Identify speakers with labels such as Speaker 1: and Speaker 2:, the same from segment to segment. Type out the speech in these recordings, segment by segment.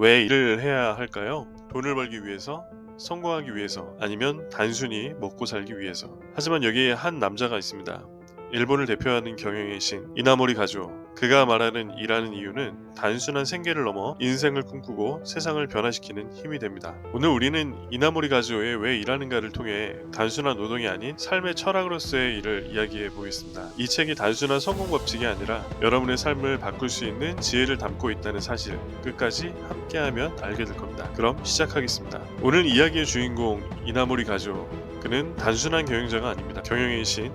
Speaker 1: 왜 일을 해야 할까요? 돈을 벌기 위해서? 성공하기 위해서? 아니면 단순히 먹고 살기 위해서? 하지만 여기에 한 남자가 있습니다. 일본을 대표하는 경영의 신 이나모리 가즈오. 그가 말하는 일하는 이유는 단순한 생계를 넘어 인생을 꿈꾸고 세상을 변화시키는 힘이 됩니다. 오늘 우리는 이나모리 가즈오의 왜 일하는가를 통해 단순한 노동이 아닌 삶의 철학으로서의 일을 이야기해 보겠습니다. 이 책이 단순한 성공 법칙이 아니라 여러분의 삶을 바꿀 수 있는 지혜를 담고 있다는 사실, 끝까지 함께하면 알게 될 겁니다. 그럼 시작하겠습니다. 오늘 이야기의 주인공 이나모리 가즈오. 그는 단순한 경영자가 아닙니다. 경영의 신,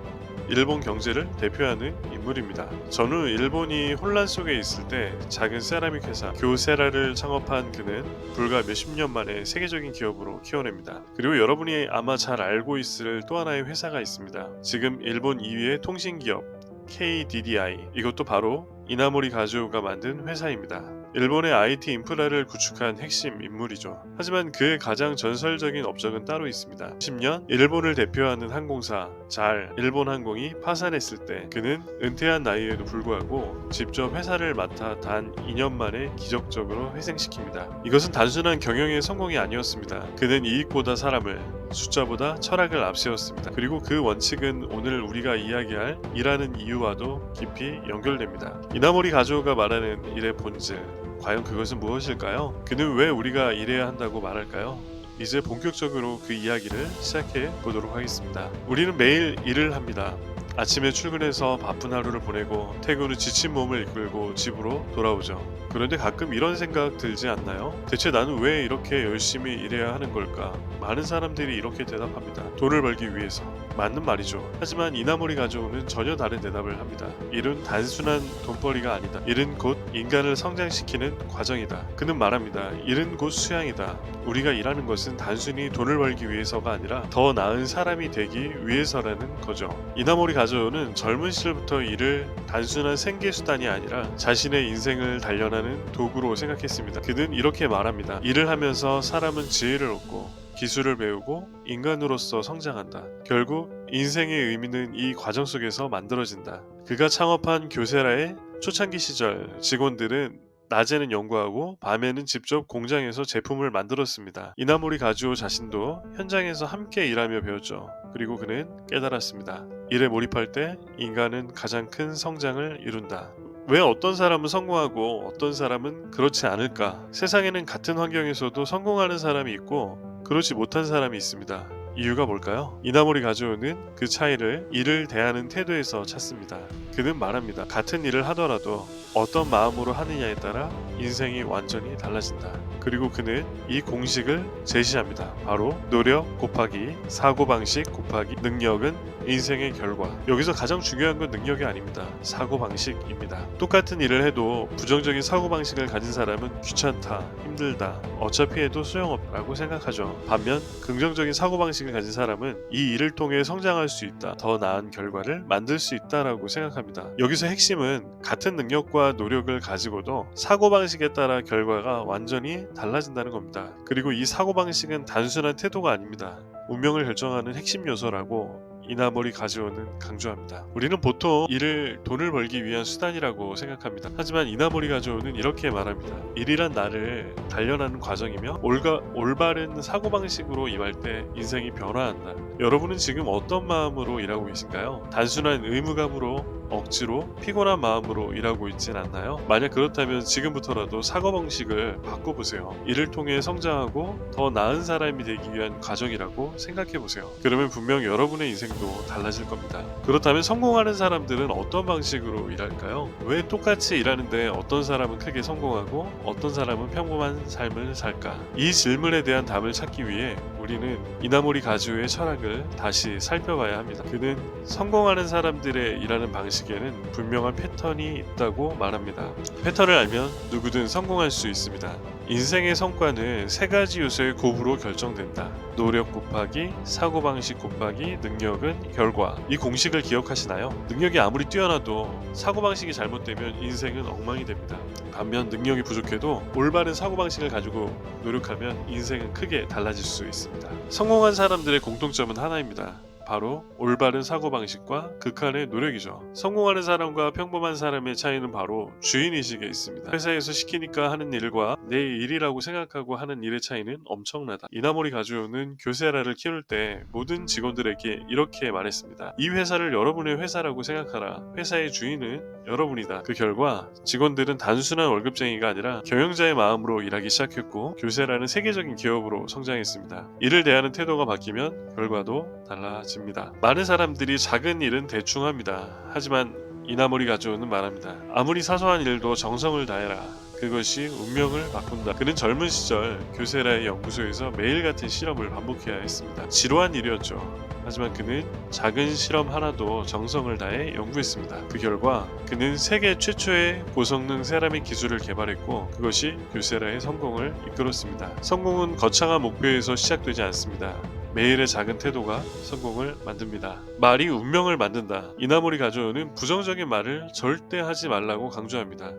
Speaker 1: 일본 경제를 대표하는 인물입니다. 전후 일본이 혼란 속에 있을 때 작은 세라믹 회사 교세라를 창업한 그는 불과 몇십 년 만에 세계적인 기업으로 키워냅니다. 그리고 여러분이 아마 잘 알고 있을 또 하나의 회사가 있습니다. 지금 일본 2위의 통신기업 KDDI, 이것도 바로 이나모리 가즈오가 만든 회사입니다. 일본의 IT 인프라를 구축한 핵심 인물이죠. 하지만 그의 가장 전설적인 업적은 따로 있습니다. 10년 일본을 대표하는 항공사 잘 일본항공이 파산했을 때 그는 은퇴한 나이에도 불구하고 직접 회사를 맡아 단 2년 만에 기적적으로 회생시킵니다. 이것은 단순한 경영의 성공이 아니었습니다. 그는 이익보다 사람을, 숫자보다 철학을 앞세웠습니다. 그리고 그 원칙은 오늘 우리가 이야기할 일하는 이유와도 깊이 연결됩니다. 이나모리 가즈오가 말하는 일의 본질, 과연 그것은 무엇일까요? 그는 왜 우리가 일해야 한다고 말할까요? 이제 본격적으로 그 이야기를 시작해 보도록 하겠습니다. 우리는 매일 일을 합니다. 아침에 출근해서 바쁜 하루를 보내고 퇴근 후 지친 몸을 이끌고 집으로 돌아오죠. 그런데 가끔 이런 생각 들지 않나요? 대체 나는 왜 이렇게 열심히 일해야 하는 걸까? 많은 사람들이 이렇게 대답합니다. 돈을 벌기 위해서. 맞는 말이죠. 하지만 이나모리 가즈오는 전혀 다른 대답을 합니다. 일은 단순한 돈벌이가 아니다. 일은 곧 인간을 성장시키는 과정이다. 그는 말합니다. 일은 곧 수양이다. 우리가 일하는 것은 단순히 돈을 벌기 위해서가 아니라 더 나은 사람이 되기 위해서라는 거죠. 이나모리 가즈오는 젊은 시절부터 일을 단순한 생계수단이 아니라 자신의 인생을 단련하는 도구로 생각했습니다. 그는 이렇게 말합니다. 일을 하면서 사람은 지혜를 얻고 기술을 배우고 인간으로서 성장한다. 결국 인생의 의미는 이 과정 속에서 만들어진다. 그가 창업한 교세라의 초창기 시절 직원들은 낮에는 연구하고 밤에는 직접 공장에서 제품을 만들었습니다. 이나모리 가즈오 자신도 현장에서 함께 일하며 배웠죠. 그리고 그는 깨달았습니다. 일에 몰입할 때 인간은 가장 큰 성장을 이룬다. 왜 어떤 사람은 성공하고 어떤 사람은 그렇지 않을까? 세상에는 같은 환경에서도 성공하는 사람이 있고 그렇지 못한 사람이 있습니다. 이유가 뭘까요? 이나모리 가즈오는 그 차이를 일을 대하는 태도에서 찾습니다. 그는 말합니다. 같은 일을 하더라도 어떤 마음으로 하느냐에 따라 인생이 완전히 달라진다. 그리고 그는 이 공식을 제시합니다. 바로 노력 곱하기 사고방식 곱하기 능력은 인생의 결과. 여기서 가장 중요한 건 능력이 아닙니다. 사고방식입니다. 똑같은 일을 해도 부정적인 사고방식을 가진 사람은 귀찮다, 힘들다, 어차피 해도 소용없다고 생각하죠. 반면 긍정적인 사고방식을 가진 사람은 이 일을 통해 성장할 수 있다, 더 나은 결과를 만들 수 있다라고 생각합니다. 여기서 핵심은 같은 능력과 노력을 가지고도 사고방식에 따라 결과가 완전히 달라진다는 겁니다. 그리고 이 사고방식은 단순한 태도가 아닙니다. 운명을 결정하는 핵심 요소라고 이나모리 가즈오는 강조합니다. 우리는 보통 일을 돈을 벌기 위한 수단이라고 생각합니다. 하지만 이나모리 가즈오는 이렇게 말합니다. 일이란 나를 단련하는 과정이며 올바른 사고방식으로 임할 때 인생이 변화한다. 여러분은 지금 어떤 마음으로 일하고 계신가요? 단순한 의무감으로 억지로 피곤한 마음으로 일하고 있진 않나요? 만약 그렇다면 지금부터라도 사고방식을 바꿔보세요. 이를 통해 성장하고 더 나은 사람이 되기 위한 과정이라고 생각해보세요. 그러면 분명 여러분의 인생도 달라질 겁니다. 그렇다면 성공하는 사람들은 어떤 방식으로 일할까요? 왜 똑같이 일하는데 어떤 사람은 크게 성공하고 어떤 사람은 평범한 삶을 살까? 이 질문에 대한 답을 찾기 위해 우리는 이나모리 가즈오의 철학을 다시 살펴봐야 합니다. 그는 성공하는 사람들의 일하는 방식에는 분명한 패턴이 있다고 말합니다. 패턴을 알면 누구든 성공할 수 있습니다. 인생의 성과는 세 가지 요소의 곱으로 결정된다. 노력 곱하기 사고방식 곱하기 능력은 결과. 이 공식을 기억하시나요? 능력이 아무리 뛰어나도 사고방식이 잘못되면 인생은 엉망이 됩니다. 반면 능력이 부족해도 올바른 사고방식을 가지고 노력하면 인생은 크게 달라질 수 있습니다. 성공한 사람들의 공통점은 하나입니다. 바로 올바른 사고방식과 극한의 노력이죠. 성공하는 사람과 평범한 사람의 차이는 바로 주인의식에 있습니다. 회사에서 시키니까 하는 일과 내 일이라고 생각하고 하는 일의 차이는 엄청나다. 이나모리 가즈오는 교세라를 키울 때 모든 직원들에게 이렇게 말했습니다. 이 회사를 여러분의 회사라고 생각하라. 회사의 주인은 여러분이다. 그 결과 직원들은 단순한 월급쟁이가 아니라 경영자의 마음으로 일하기 시작했고 교세라는 세계적인 기업으로 성장했습니다. 일을 대하는 태도가 바뀌면 결과도 달라집니다. 많은 사람들이 작은 일은 대충 합니다. 하지만 이나모리 가즈오는 말합니다. 아무리 사소한 일도 정성을 다해라. 그것이 운명을 바꾼다. 그는 젊은 시절 교세라의 연구소에서 매일 같은 실험을 반복해야 했습니다. 지루한 일이었죠. 하지만 그는 작은 실험 하나도 정성을 다해 연구했습니다. 그 결과 그는 세계 최초의 고성능 세라믹 기술을 개발했고 그것이 교세라의 성공을 이끌었습니다. 성공은 거창한 목표에서 시작되지 않습니다. 매일의 작은 태도가 성공을 만듭니다. 말이 운명을 만든다. 이나모리 가즈오는 부정적인 말을 절대 하지 말라고 강조합니다.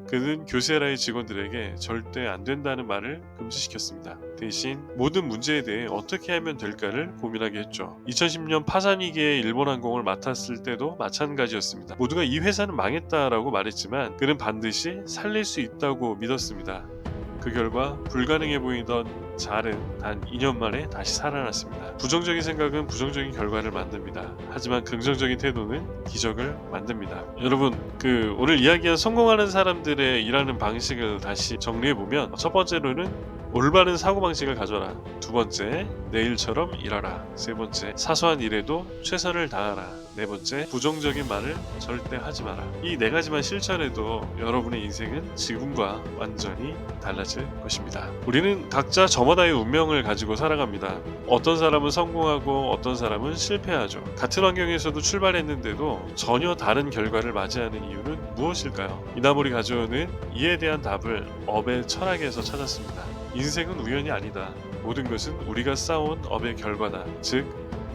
Speaker 1: 그는 교세라의 직원들에게 절대 안 된다는 말을 금지시켰습니다. 대신 모든 문제에 대해 어떻게 하면 될까를 고민하게 했죠. 2010년 파산 위기에 일본항공을 맡았을 때도 마찬가지였습니다. 모두가 이 회사는 망했다라고 말했지만 그는 반드시 살릴 수 있다고 믿었습니다. 그 결과 불가능해 보이던 잘은 단 2년 만에 다시 살아났습니다. 부정적인 생각은 부정적인 결과를 만듭니다. 하지만 긍정적인 태도는 기적을 만듭니다. 여러분, 오늘 이야기한 성공하는 사람들의 일하는 방식을 다시 정리해보면 첫 번째로는 올바른 사고방식을 가져라. 두 번째, 내일처럼 일하라. 세 번째, 사소한 일에도 최선을 다하라. 네 번째, 부정적인 말을 절대 하지 마라. 이 네 가지만 실천해도 여러분의 인생은 지금과 완전히 달라질 것입니다. 우리는 각자 저마다의 운명을 가지고 살아갑니다. 어떤 사람은 성공하고 어떤 사람은 실패하죠. 같은 환경에서도 출발했는데도 전혀 다른 결과를 맞이하는 이유는 무엇일까요? 이나모리 가즈오는 이에 대한 답을 업의 철학에서 찾았습니다. 인생은 우연이 아니다. 모든 것은 우리가 쌓아온 업의 결과다. 즉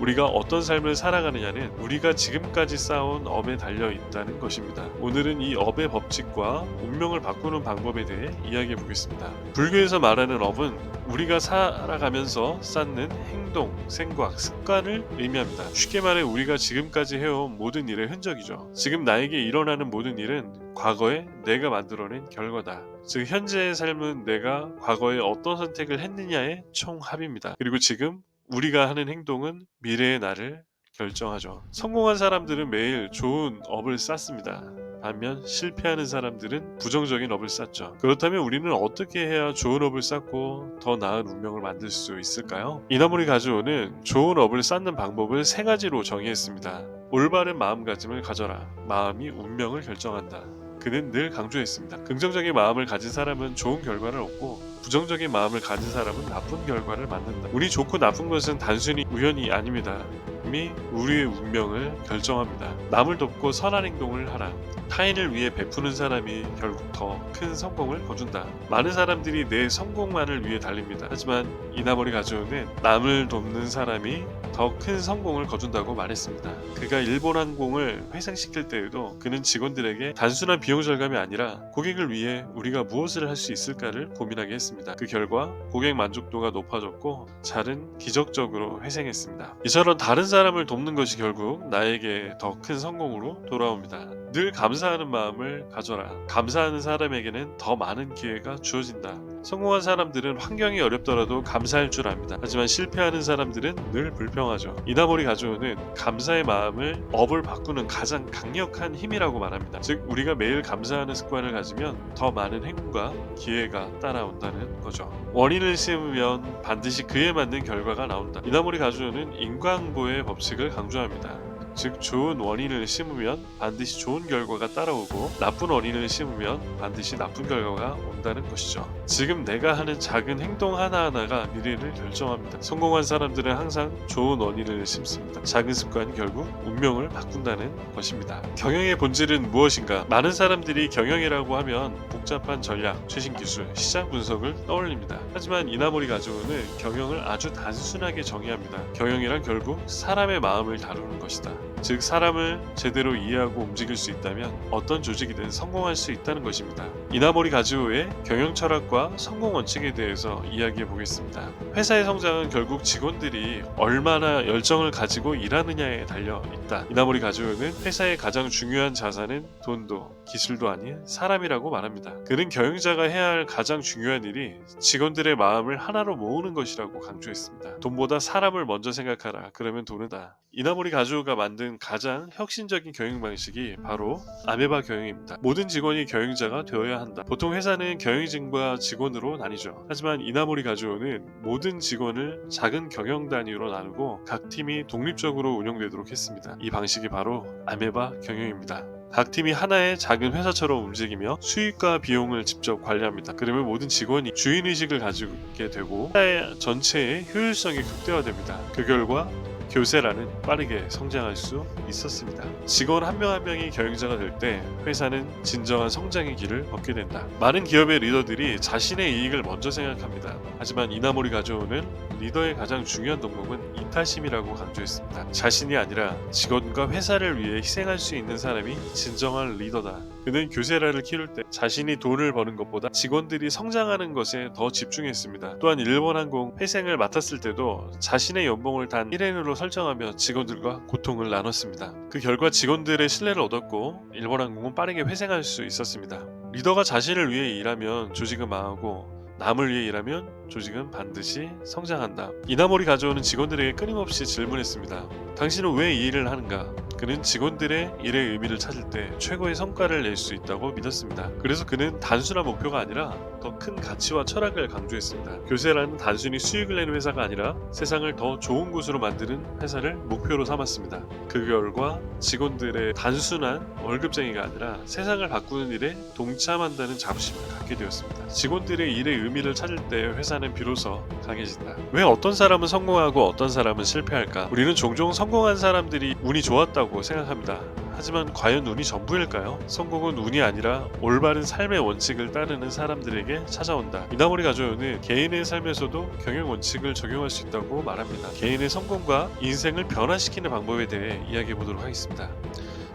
Speaker 1: 우리가 어떤 삶을 살아가느냐는 우리가 지금까지 쌓아온 업에 달려 있다는 것입니다. 오늘은 이 업의 법칙과 운명을 바꾸는 방법에 대해 이야기해 보겠습니다. 불교에서 말하는 업은 우리가 살아가면서 쌓는 행동, 생각, 습관을 의미합니다. 쉽게 말해 우리가 지금까지 해온 모든 일의 흔적이죠. 지금 나에게 일어나는 모든 일은 과거에 내가 만들어낸 결과다. 즉 현재의 삶은 내가 과거에 어떤 선택을 했느냐의 총합입니다. 그리고 지금 우리가 하는 행동은 미래의 나를 결정하죠. 성공한 사람들은 매일 좋은 업을 쌓습니다. 반면 실패하는 사람들은 부정적인 업을 쌓죠. 그렇다면 우리는 어떻게 해야 좋은 업을 쌓고 더 나은 운명을 만들 수 있을까요? 이나모리 가즈오는 좋은 업을 쌓는 방법을 세 가지로 정의했습니다. 올바른 마음가짐을 가져라. 마음이 운명을 결정한다. 그는 늘 강조했습니다. 긍정적인 마음을 가진 사람은 좋은 결과를 얻고 부정적인 마음을 가진 사람은 나쁜 결과를 만든다. 운이 좋고 나쁜 것은 단순히 우연이 아닙니다. 이미 우리의 운명을 결정합니다. 남을 돕고 선한 행동을 하라. 타인을 위해 베푸는 사람이 결국 더 큰 성공을 거둔다. 많은 사람들이 내 성공만을 위해 달립니다. 하지만 이나모리 가즈오는 남을 돕는 사람이 더 큰 성공을 거둔다고 말했습니다. 그가 일본 항공을 회상시킬 때에도 그는 직원들에게 단순한 비용 절감이 아니라 고객을 위해 우리가 무엇을 할 수 있을까를 고민하게 했습니다. 그 결과 고객 만족도가 높아졌고 잘은 기적적으로 회생했습니다. 이처럼 다른 사람을 돕는 것이 결국 나에게 더 큰 성공으로 돌아옵니다. 늘 감사하는 마음을 가져라. 감사하는 사람에게는 더 많은 기회가 주어진다. 성공한 사람들은 환경이 어렵더라도 감사할 줄 압니다. 하지만 실패하는 사람들은 늘 불평하죠. 이나모리 가즈오는 감사의 마음을 업을 바꾸는 가장 강력한 힘이라고 말합니다. 즉 우리가 매일 감사하는 습관을 가지면 더 많은 행운과 기회가 따라온다는 거죠. 원인을 심으면 반드시 그에 맞는 결과가 나온다. 이나모리 가즈오는 인과응보의 법칙을 강조합니다. 즉 좋은 원인을 심으면 반드시 좋은 결과가 따라오고 나쁜 원인을 심으면 반드시 나쁜 결과가 온다는 것이죠. 지금 내가 하는 작은 행동 하나하나가 미래를 결정합니다. 성공한 사람들은 항상 좋은 원인을 심습니다. 작은 습관이 결국 운명을 바꾼다는 것입니다. 경영의 본질은 무엇인가? 많은 사람들이 경영이라고 하면 복잡한 전략, 최신 기술, 시장 분석을 떠올립니다. 하지만 이나모리 가즈오는 경영을 아주 단순하게 정의합니다. 경영이란 결국 사람의 마음을 다루는 것이다. 즉 사람을 제대로 이해하고 움직일 수 있다면 어떤 조직이든 성공할 수 있다는 것입니다. 이나모리 가즈오의 경영 철학과 성공 원칙에 대해서 이야기해 보겠습니다. 회사의 성장은 결국 직원들이 얼마나 열정을 가지고 일하느냐에 달려 있다. 이나모리 가즈오는 회사의 가장 중요한 자산은 돈도 기술도 아닌 사람이라고 말합니다. 그는 경영자가 해야 할 가장 중요한 일이 직원들의 마음을 하나로 모으는 것이라고 강조했습니다. 돈보다 사람을 먼저 생각하라. 그러면 돈은 다. 이나모리 가즈오가 만든 가장 혁신적인 경영 방식이 바로 아메바 경영입니다. 모든 직원이 경영자가 되어야 한다. 보통 회사는 경영진과 직원으로 나뉘죠. 하지만 이나모리 가즈오는 모든 직원을 작은 경영 단위로 나누고 각 팀이 독립적으로 운영되도록 했습니다. 이 방식이 바로 아메바 경영입니다. 각 팀이 하나의 작은 회사처럼 움직이며 수익과 비용을 직접 관리합니다. 그러면 모든 직원이 주인의식을 가지게 되고 회사 전체의 효율성이 극대화됩니다. 그 결과 교세라는 빠르게 성장할 수 있었습니다. 직원 한 명 한 명이 경영자가 될 때 회사는 진정한 성장의 길을 걷게 된다. 많은 기업의 리더들이 자신의 이익을 먼저 생각합니다. 하지만 이나모리 가즈오는 리더의 가장 중요한 덕목은 이타심이라고 강조했습니다. 자신이 아니라 직원과 회사를 위해 희생할 수 있는 사람이 진정한 리더다. 그는 교세라를 키울 때 자신이 돈을 버는 것보다 직원들이 성장하는 것에 더 집중했습니다. 또한 일본항공 회생을 맡았을 때도 자신의 연봉을 단 1엔으로 설정하며 직원들과 고통을 나눴습니다. 그 결과 직원들의 신뢰를 얻었고 일본항공은 빠르게 회생할 수 있었습니다. 리더가 자신을 위해 일하면 조직은 망하고 남을 위해 일하면 조직은 반드시 성장한다. 이나모리 가즈오는 직원들에게 끊임없이 질문했습니다. 당신은 왜 이 일을 하는가? 그는 직원들의 일의 의미를 찾을 때 최고의 성과를 낼 수 있다고 믿었습니다. 그래서 그는 단순한 목표가 아니라 더 큰 가치와 철학을 강조했습니다. 교세라는 단순히 수익을 내는 회사가 아니라 세상을 더 좋은 곳으로 만드는 회사를 목표로 삼았습니다. 그 결과 직원들의 단순한 월급쟁이가 아니라 세상을 바꾸는 일에 동참한다는 자부심을 갖게 되었습니다. 직원들의 일의 의미를 찾을 때 회사는 비로소 강해진다. 왜 어떤 사람은 성공하고 어떤 사람은 실패할까? 우리는 종종 성공한 사람들이 운이 좋았다고 생각합니다. 하지만 과연 운이 전부일까요? 성공은 운이 아니라 올바른 삶의 원칙을 따르는 사람들에게 찾아온다. 이나모리 가즈오는 개인의 삶에서도 경영 원칙을 적용할 수 있다고 말합니다. 개인의 성공과 인생을 변화시키는 방법에 대해 이야기해 보도록 하겠습니다.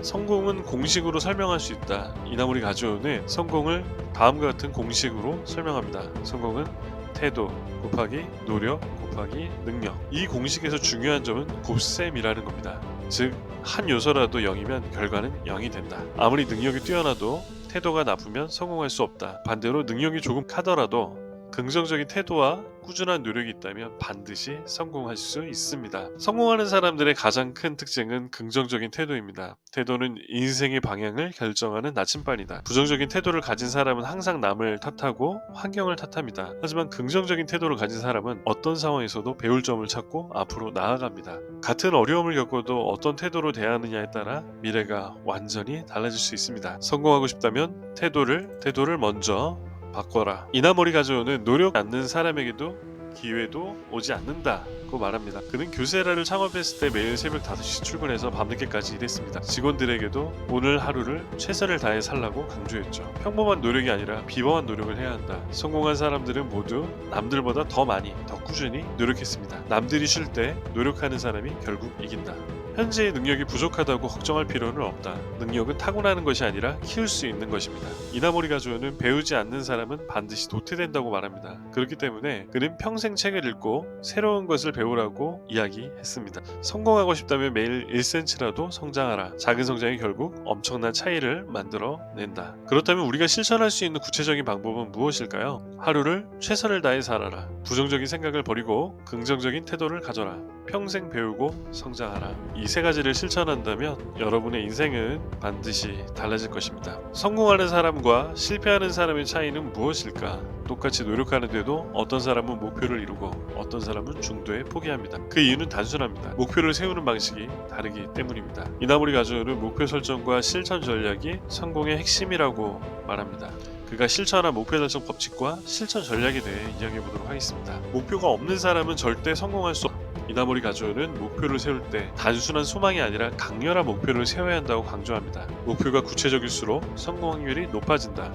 Speaker 1: 성공은 공식으로 설명할 수 있다. 이나모리 가즈오는 성공을 다음과 같은 공식으로 설명합니다. 성공은 태도 곱하기 노력 곱하기 능력. 이 공식에서 중요한 점은 곱셈이라는 겁니다. 즉 한 요소라도 0이면 결과는 0이 된다. 아무리 능력이 뛰어나도 태도가 나쁘면 성공할 수 없다. 반대로 능력이 조금 카더라도 긍정적인 태도와 꾸준한 노력이 있다면 반드시 성공할 수 있습니다. 성공하는 사람들의 가장 큰 특징은 긍정적인 태도입니다. 태도는 인생의 방향을 결정하는 나침반이다. 부정적인 태도를 가진 사람은 항상 남을 탓하고 환경을 탓합니다. 하지만 긍정적인 태도를 가진 사람은 어떤 상황에서도 배울 점을 찾고 앞으로 나아갑니다. 같은 어려움을 겪어도 어떤 태도로 대하느냐에 따라 미래가 완전히 달라질 수 있습니다. 성공하고 싶다면 태도를 먼저 바꿔라. 이나모리 가즈오는 노력 않는 사람에게도 기회도 오지 않는다고 말합니다. 그는 교세라를 창업했을 때 매일 새벽 5시 출근해서 밤늦게까지 일했습니다. 직원들에게도 오늘 하루를 최선을 다해 살라고 강조했죠. 평범한 노력이 아니라 비범한 노력을 해야 한다. 성공한 사람들은 모두 남들보다 더 많이, 더 꾸준히 노력했습니다. 남들이 쉴 때 노력하는 사람이 결국 이긴다. 현재의 능력이 부족하다고 걱정할 필요는 없다. 능력은 타고나는 것이 아니라 키울 수 있는 것입니다. 이나모리 가즈오는 배우지 않는 사람은 반드시 도태된다고 말합니다. 그렇기 때문에 그는 평생 책을 읽고 새로운 것을 배우라고 이야기했습니다. 성공하고 싶다면 매일 1cm라도 성장하라. 작은 성장이 결국 엄청난 차이를 만들어낸다. 그렇다면 우리가 실천할 수 있는 구체적인 방법은 무엇일까요? 하루를 최선을 다해 살아라. 부정적인 생각을 버리고 긍정적인 태도를 가져라. 평생 배우고 성장하라. 이 세 가지를 실천한다면 여러분의 인생은 반드시 달라질 것입니다. 성공하는 사람과 실패하는 사람의 차이는 무엇일까? 똑같이 노력하는데도 어떤 사람은 목표를 이루고 어떤 사람은 중도에 포기합니다. 그 이유는 단순합니다. 목표를 세우는 방식이 다르기 때문입니다. 이나모리 가즈오는 목표 설정과 실천 전략이 성공의 핵심이라고 말합니다. 그가 실천한 목표 달성 법칙과 실천 전략에 대해 이야기해 보도록 하겠습니다. 목표가 없는 사람은 절대 성공할 수 없습니다. 이나모리 가즈오는 목표를 세울 때 단순한 소망이 아니라 강렬한 목표를 세워야 한다고 강조합니다. 목표가 구체적일수록 성공 확률이 높아진다.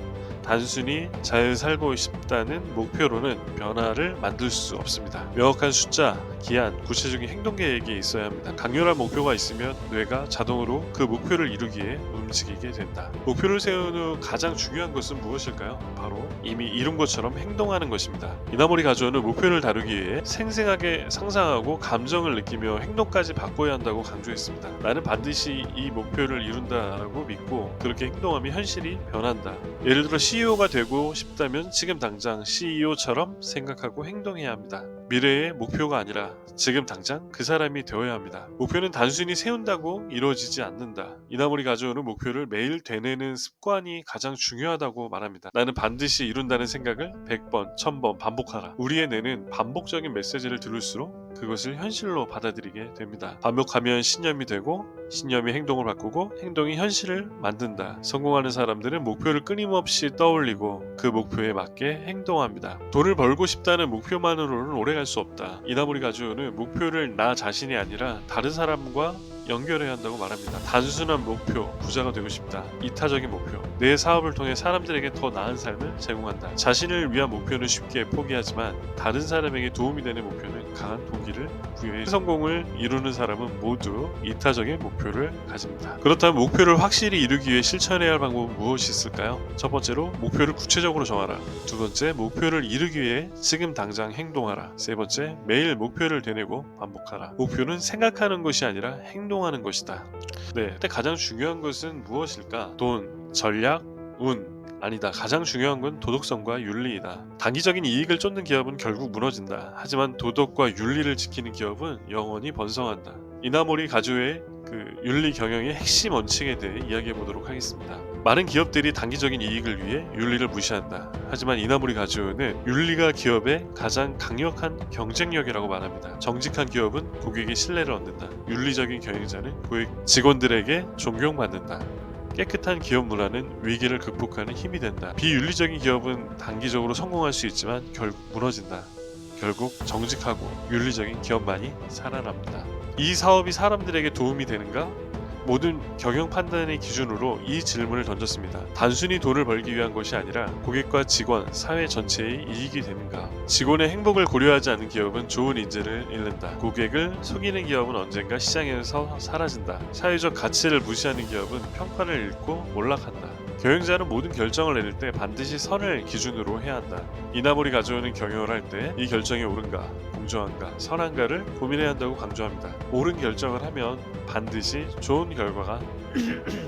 Speaker 1: 단순히 잘 살고 싶다는 목표로는 변화를 만들 수 없습니다. 명확한 숫자, 기한, 구체적인 행동 계획이 있어야 합니다. 강렬한 목표가 있으면 뇌가 자동으로 그 목표를 이루기 위해 움직이게 된다. 목표를 세운 후 가장 중요한 것은 무엇일까요? 바로 이미 이룬 것처럼 행동하는 것입니다. 이나모리 가조는 목표를 다루기 위해 생생하게 상상하고 감정을 느끼며 행동까지 바꿔야 한다고 강조했습니다. 나는 반드시 이 목표를 이룬다라고 믿고 그렇게 행동하면 현실이 변한다. 예를 들어 CEO가 되고 싶다면 지금 당장 CEO처럼 생각하고 행동해야 합니다. 미래의 목표가 아니라 지금 당장 그 사람이 되어야 합니다. 목표는 단순히 세운다고 이루어지지 않는다. 이나모리 가조는 목표를 매일 되뇌는 습관이 가장 중요하다고 말합니다. 나는 반드시 이룬다는 생각을 100번, 1000번 반복하라. 우리의 뇌는 반복적인 메시지를 들을수록 그것을 현실로 받아들이게 됩니다. 반복하면 신념이 되고 신념이 행동을 바꾸고 행동이 현실을 만든다. 성공하는 사람들은 목표를 끊임없이 떠올리고 그 목표에 맞게 행동합니다. 돈을 벌고 싶다는 목표만으로는 오래 갈 수 없다. 이나모리 가주는 목표를 나 자신이 아니라 다른 사람과 연결해야 한다고 말합니다. 단순한 목표, 부자가 되고 싶다. 이타적인 목표, 내 사업을 통해 사람들에게 더 나은 삶을 제공한다. 자신을 위한 목표는 쉽게 포기하지만 다른 사람에게 도움이 되는 목표는 강한 동기를 부여해 성공을 이루는 사람은 모두 이타적인 목표를 가집니다. 그렇다면 목표를 확실히 이루기 위해 실천해야 할 방법은 무엇이 있을까요? 첫 번째로 목표를 구체적으로 정하라. 두 번째, 목표를 이루기 위해 지금 당장 행동하라. 세 번째, 매일 목표를 되뇌고 반복하라. 목표는 생각하는 것이 아니라 행동하는 것이다. 네, 그때 가장 중요한 것은 무엇일까? 돈, 전략, 운. 아니다. 가장 중요한 건 도덕성과 윤리이다. 단기적인 이익을 쫓는 기업은 결국 무너진다. 하지만 도덕과 윤리를 지키는 기업은 영원히 번성한다. 이나모리 가주의 윤리 경영의 핵심 원칙에 대해 이야기해 보도록 하겠습니다. 많은 기업들이 단기적인 이익을 위해 윤리를 무시한다. 하지만 이나모리 가주는 윤리가 기업의 가장 강력한 경쟁력이라고 말합니다. 정직한 기업은 고객의 신뢰를 얻는다. 윤리적인 경영자는 직원들에게 존경받는다. 깨끗한 기업 문화는 위기를 극복하는 힘이 된다. 비윤리적인 기업은 단기적으로 성공할 수 있지만 결국 무너진다. 결국 정직하고 윤리적인 기업만이 살아납니다. 이 사업이 사람들에게 도움이 되는가? 모든 경영 판단의 기준으로 이 질문을 던졌습니다. 단순히 돈을 벌기 위한 것이 아니라 고객과 직원, 사회 전체의 이익이 되는가? 직원의 행복을 고려하지 않는 기업은 좋은 인재를 잃는다. 고객을 속이는 기업은 언젠가 시장에서 사라진다. 사회적 가치를 무시하는 기업은 평판을 잃고 몰락한다. 경영자는 모든 결정을 내릴 때 반드시 선을 기준으로 해야 한다. 이나모리 가져오는 경영을 할 때 이 결정이 옳은가, 공정한가, 선한가를 고민해야 한다고 강조합니다. 옳은 결정을 하면 반드시 좋은 결과가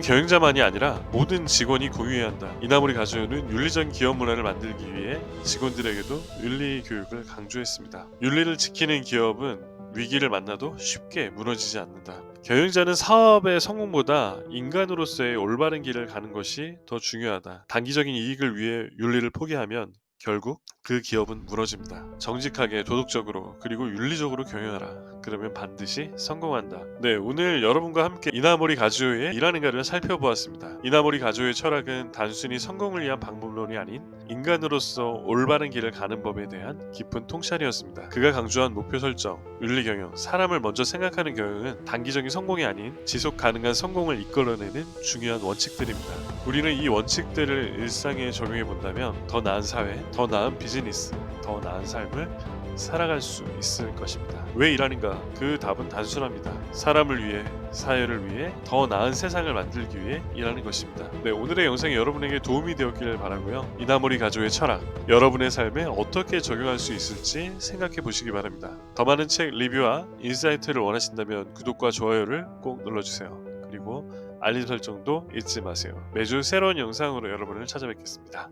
Speaker 1: 경영자만이 아니라 모든 직원이 공유해야 한다. 이나모리 가져오는 윤리적인 기업 문화를 만들기 위해 직원들에게도 윤리 교육을 강조했습니다. 윤리를 지키는 기업은 위기를 만나도 쉽게 무너지지 않는다. 경영자는 사업의 성공보다 인간으로서의 올바른 길을 가는 것이 더 중요하다. 단기적인 이익을 위해 윤리를 포기하면 결국 그 기업은 무너집니다. 정직하게 도덕적으로 그리고 윤리적으로 경영하라. 그러면 반드시 성공한다. 네, 오늘 여러분과 함께 이나모리 가주오의 일하는가를 살펴보았습니다. 이나모리 가주오의 철학은 단순히 성공을 위한 방법론이 아닌 인간으로서 올바른 길을 가는 법에 대한 깊은 통찰이었습니다. 그가 강조한 목표 설정, 윤리 경영, 사람을 먼저 생각하는 경영은 단기적인 성공이 아닌 지속 가능한 성공을 이끌어내는 중요한 원칙들입니다. 우리는 이 원칙들을 일상에 적용해 본다면 더 나은 사회, 더 나은 비즈니스, 더 나은 삶을 살아갈 수 있을 것입니다. 왜 일하는가? 그 답은 단순합니다. 사람을 위해, 사회를 위해 더 나은 세상을 만들기 위해 일하는 것입니다. 네, 오늘의 영상이 여러분에게 도움이 되었기를 바라고요. 이나모리 가조의 철학, 여러분의 삶에 어떻게 적용할 수 있을지 생각해 보시기 바랍니다. 더 많은 책 리뷰와 인사이트를 원하신다면 구독과 좋아요를 꼭 눌러주세요. 그리고 알림 설정도 잊지 마세요. 매주 새로운 영상으로 여러분을 찾아뵙겠습니다.